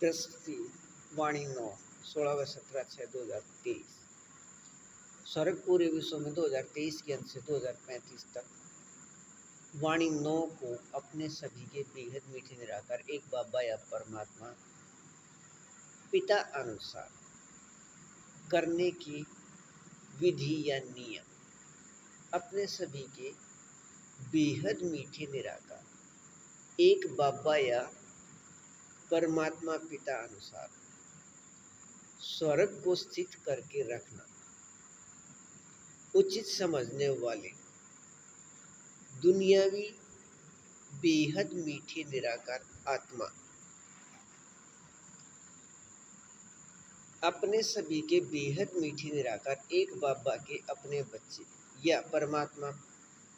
प्रस्तुति वाणी 9 16/17/2023। स्वर्ग पूरे विश्व में 2023 के अंत से 2035 तक वाणी 9 को अपने सभी के बेहद मीठे निराकार एक बाबा या परमात्मा पिता अनुसार करने की विधि या नियम, अपने सभी के बेहद मीठे निराकार एक बाबा या परमात्मा पिता अनुसार स्वर्ग को स्थित करके रखना। उचित समझने वाले दुनियावी बेहद मीठे निराकार आत्मा अपने सभी के बेहद मीठे निराकार एक बाबा के अपने बच्चे या परमात्मा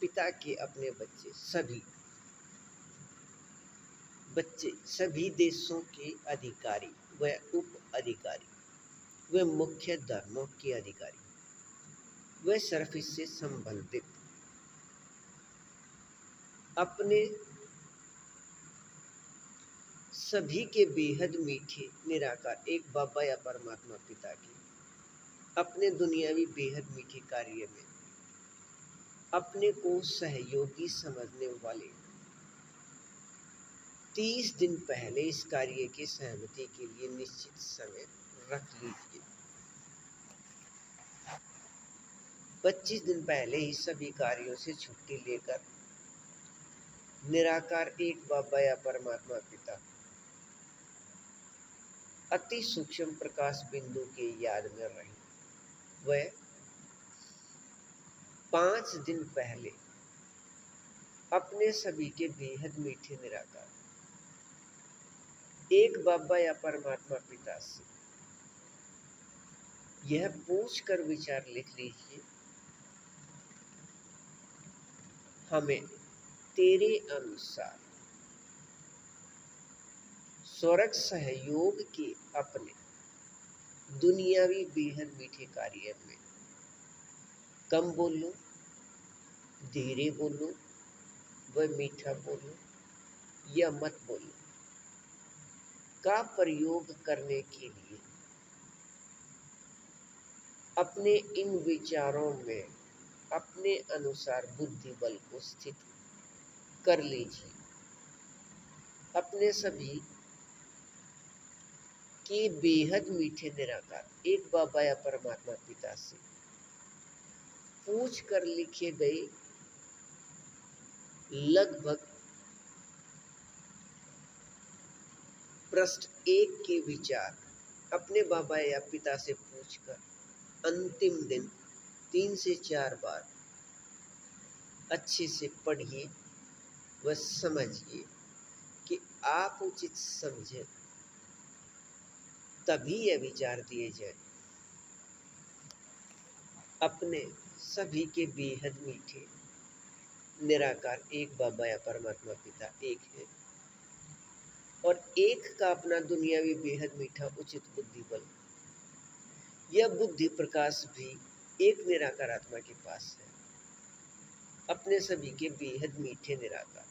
पिता के अपने बच्चे सभी देशों के अधिकारी व उप अधिकारी व मुख्य धर्मों के अधिकारी व सिर्फ इससे संबंधित अपने सभी के बेहद मीठे निराकार एक बाबा या परमात्मा पिता के अपने दुनियावी बेहद मीठे कार्य में अपने को सहयोगी समझने वाले 30 दिन पहले इस कार्य की सहमति के लिए निश्चित समय रख लीजिए। 25 दिन पहले ही सभी कार्यों से छुट्टी लेकर निराकार एक बाबा या परमात्मा पिता अति सूक्ष्म प्रकाश बिंदु के याद में रहे। वह 5 दिन पहले अपने सभी के बेहद मीठे निराकार एक बाबा या परमात्मा पिता से यह पूछकर विचार लिख लीजिए, हमें तेरे अनुसार स्वर्ग सहयोग के अपने दुनियावी बेहद मीठे कार्य में कम बोलूं, धीरे बोलूं व मीठा बोलूं या मत बोलूं का प्रयोग करने के लिए अपने इन विचारों में अपने अनुसार बुद्धि बल को स्थित कर लीजिए। अपने सभी के बेहद मीठे निराकार एक बाबा या परमात्मा पिता से पूछ कर लिखे गए लगभग पृष्ठ 1 के विचार अपने बाबा या पिता से पूछकर अंतिम दिन 3 से 4 बार अच्छे से पढ़िए व समझिए कि आप उचित समझे, तभी यह विचार दिए जाए। अपने सभी के बेहद मीठे निराकार एक बाबा या परमात्मा पिता एक है और एक का अपना दुनियावी बेहद मीठा उचित बुद्धि बल, यह बुद्धि प्रकाश भी एक निराकार आत्मा के पास है। अपने सभी के बेहद मीठे निराकार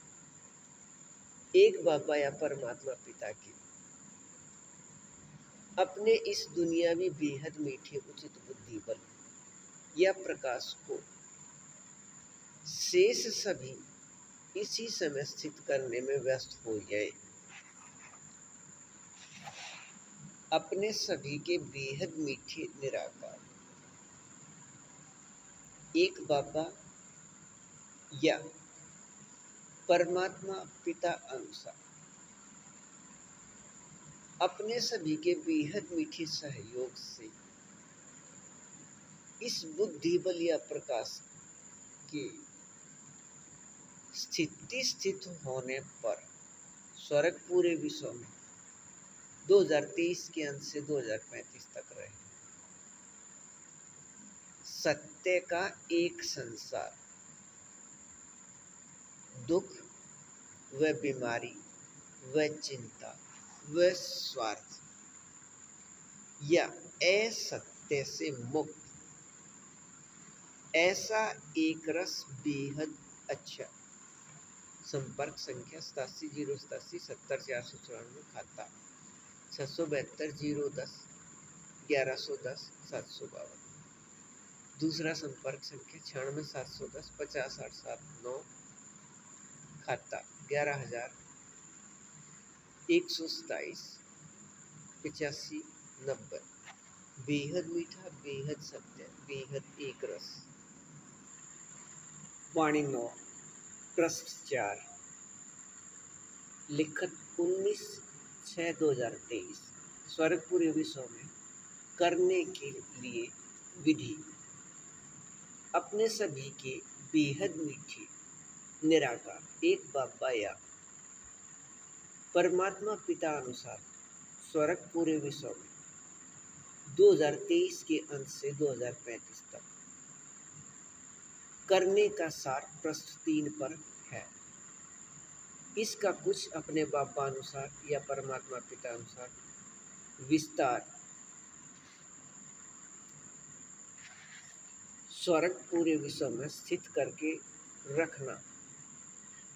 एक बाबा या परमात्मा पिता के अपने इस दुनियावी बेहद मीठे उचित बुद्धि बल या प्रकाश को शेष सभी इसी समय स्थित करने में व्यस्त हो जाए। अपने सभी के बेहद मीठे निराकार एक बाबा या परमात्मा पिता अनुसार अपने सभी के बेहद मीठे सहयोग से इस बुद्धि बल या प्रकाश के स्थित होने पर स्वर्ग पूरे विश्व में 2023 के अंत से 2035 तक रहे। सत्य का एक संसार दुख व बीमारी व चिंता व स्वार्थ या असत्य से मुक्त ऐसा एक रस बेहद अच्छा। संपर्क संख्या 87 087 70 494 खाता 672 010 1110 752। दूसरा संपर्क संख्या 96 710 50 879। खाता 11,127 8590। बेहद मीठा, बेहद सत्य, बेहद एक रस। वाणी 9, प्रश्न 4, लिखत 19/6/2023। स्वर्गपुर विषयों में करने के लिए विधि। अपने सभी के बेहद मीठे निराकार एक बाबा या परमात्मा पिता अनुसार स्वर्गपुर विषयों में 2023 के अंत से 2035 तक करने का सार प्रश्न 3 पर है। इसका कुछ अपने बाबा अनुसार या परमात्मा पिता अनुसार विस्तार स्वर्ग पूरे विश्व में स्थित करके रखना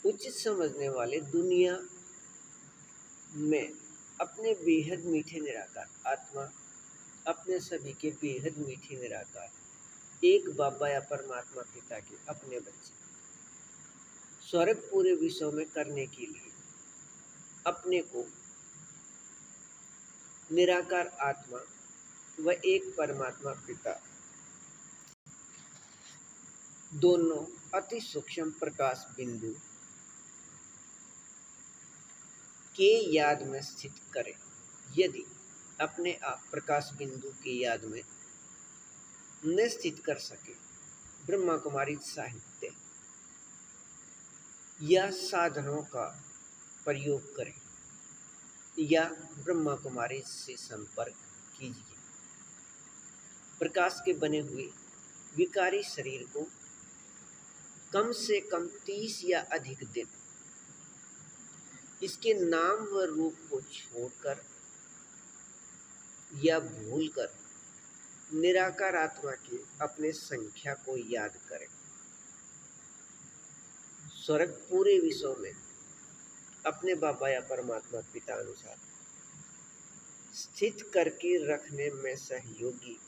उचित समझने वाले दुनिया में अपने बेहद मीठे निराकार आत्मा, अपने सभी के बेहद मीठे निराकार एक बाबा या परमात्मा पिता के अपने बच्चे स्वर्ग पूरे विश्व में करने के लिए अपने को निराकार आत्मा व एक परमात्मा पिता दोनों अति सूक्ष्म प्रकाश बिंदु के याद में स्थित करें। यदि अपने आप प्रकाश बिंदु के याद में न स्थित कर सके, ब्रह्मा कुमारी साहित्य या साधनों का प्रयोग करें या ब्रह्मा कुमारी से संपर्क कीजिए। प्रकाश के बने हुए विकारी शरीर को कम से कम 30 या अधिक दिन इसके नाम व रूप को छोड़कर या भूलकर निराकार आत्मा की अपने संख्या को याद करें। स्वर्ग पूरे विश्व में अपने बाबा या परमात्मा पिता अनुसार स्थित करके रखने में सहयोगी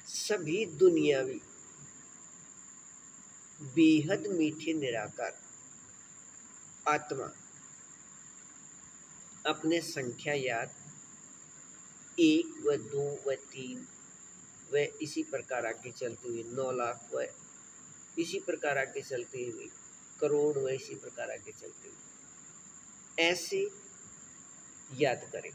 सभी दुनियावी बेहद मीठे निराकार आत्मा अपने संख्या याद 1 व 2 व 3 व इसी प्रकार आगे चलते हुए 9 लाख व इसी प्रकार आगे चलते हुए करोड़ व इसी प्रकार आगे चलते हुए ऐसे याद करें।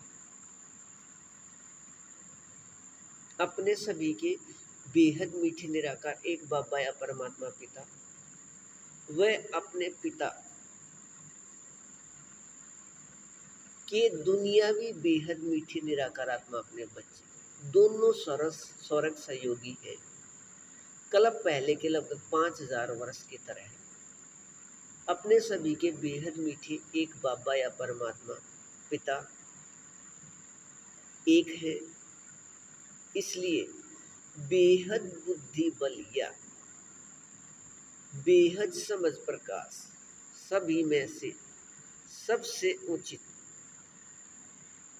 अपने सभी के बेहद मीठे निराकार एक बाबा या परमात्मा पिता व अपने पिता के दुनियावी बेहद मीठे निराकार आत्मा अपने बच्चे दोनों स्वर्ग सहयोगी है। कल्प पहले के लगभग 5000 वर्ष की तरह है। अपने सभी के बेहद मीठे एक बाबा या परमात्मा पिता एक है, इसलिए बेहद बुद्धि बल या बेहद समझ प्रकाश सभी में से सबसे उचित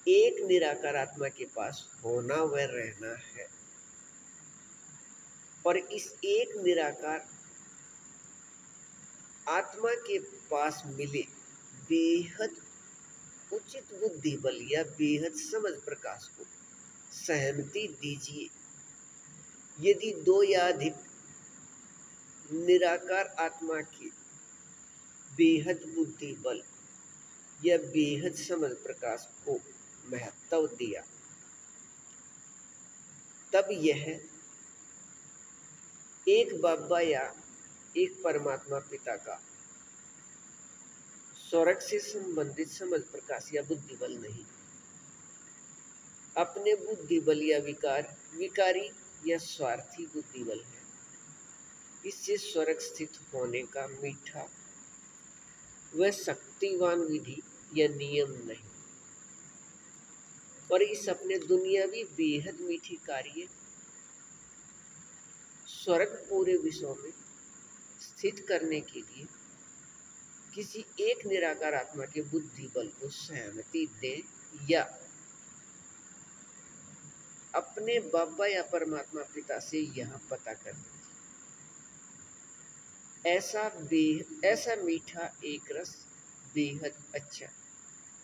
एक निराकार आत्मा के पास होना व रहना है। और इस एक निराकार आत्मा के पास मिले बेहद उचित बुद्धि बल या बेहद समझ प्रकाश को सहमति दीजिए। यदि 2 या अधिक निराकार आत्मा के बेहद बुद्धि बल या बेहद समझ प्रकाश को महत्व दिया, तब यह एक बाबा या एक परमात्मा पिता का स्वर्ग से संबंधित समझ प्रकाश या बुद्धि बल नहीं, अपने बुद्धि बल या विकारी या स्वार्थी बुद्धि बल है। इससे स्वर्ग स्थित होने का मीठा व शक्तिवान विधि या नियम नहीं। और इस अपने दुनियावी बेहद मीठी कार्य स्वर्ग पूरे विश्व में स्थित करने के लिए किसी एक निराकार आत्मा के बुद्धि बल को सहमति दें या अपने बाबा या परमात्मा पिता से यह पता कर लीजिए। ऐसा मीठा एक रस बेहद अच्छा।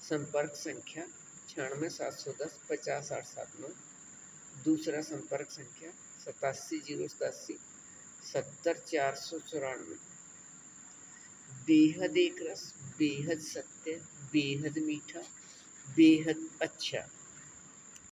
संपर्क संख्या 9671050879। दूसरा संपर्क संख्या 8707870494। बेहद एक रस, बेहद सत्य, बेहद मीठा, बेहद अच्छा।